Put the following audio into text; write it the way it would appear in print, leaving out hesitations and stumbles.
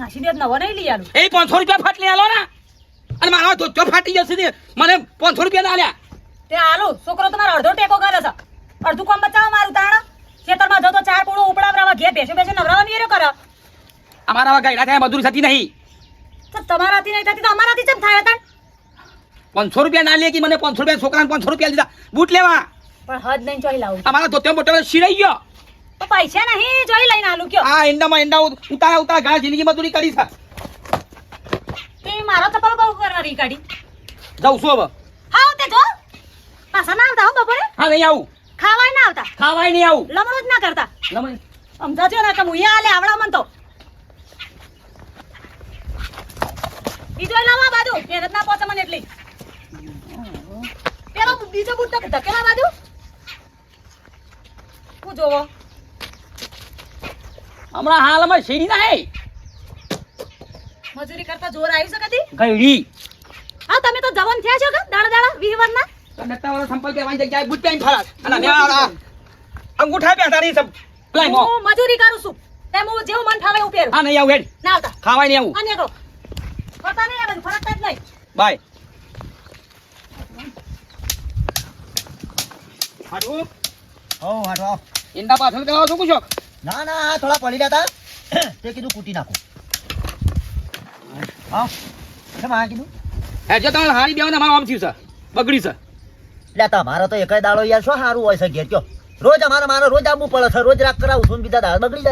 નાસી દે નવો નહીં લઈ આલું એ 500 રૂપિયા ફાટ લઈ આલો ને અને મારો ધોચો ફાટી જશે ને મને 500 રૂપિયા ના આલ્યા તે આલુ છોકરો તમારો અડધો ટેકો કરે છે અડધું કામ બચાવ મારું તાણ ખેતરમાં જો તો 4 પૂળો ઉપડાવરાવા ઘે બેસે બેસે નવરાવાની એરો કરે અમારા ગાયડા થાય મજૂરી થતી નહીં તો તમારાથી નહીં થતી તો અમારાથી કેમ થાય તાણ 500 રૂપિયા ના લે કે મને 500 રૂપિયા છોકરાને 500 રૂપિયા લીધા બૂટ લેવા પણ હદ નહીં જોઈ લાવું અમારા ધોત્યો મોટો શીરાઈ ગયો તો પૈસા નહીં જોઈ લઈને આલુ કયો આ એંડામાં એંડા ઉતારા ઘા જિંદગી મજૂરી કરી છે તે મારો ચપ્પલ બહુ કરવાની કાઢી જાઉં છું હવે હા તે જો પાછા ના આવતા હો બપોરે હા નહીં આવું ખાવાય ના આવતા ખાવાય નહીં આવું લમણું જ ના કરતા લમણ સમજાજો ને કે મુયા આલે આવડા મન તો બીજો લાવા બાજુ મહેનત ના પહોંચે મને એટલી પેલો બીજો બુટ તો ધકેલા બાજુ હું જોવો હમણાં હાલમાં શેરી ના હે મજૂરી કરતા જોર આવી શકતી ગઈડી હા તમે તો જવાન થયા છો કે દાડા દાડા 20 વર્ષના નટ્ટા વાળો સંપલ કે વાંઈ જગ્યાએ બુટ પહેરીને ફરાસ અને મે અંગૂઠા પહેરતા નહીં સબ પ્લાય મો હું મજૂરી કરું છું તેમ હું જેવું મન ફાવે એવું પહેરું હા નહીં આવું હેડ ના આવતા ખાવાય નહીં આવું અને કહો ફરતા નહીં આવે ફરકતા જ નહીં બાય હાડુ હો હાટો ઇંડા પાછળ કરાવો છો કુછો ના ના થોડા પડી રહ્યા હતા તે કીધું કૂટી નાખો હા કેમ આ કીધું હે જો તમે હારી બેવ ને મારો આમ થયું છે બગડી છે એટલે તમારો તો એકય દાડો યાર શું સારું હોય છે ઘેર કયો રોજ અમારે રોજ આવવું પડે છે રોજ રાખ કરાવું છું ને બીજા દાળ બગડી જાય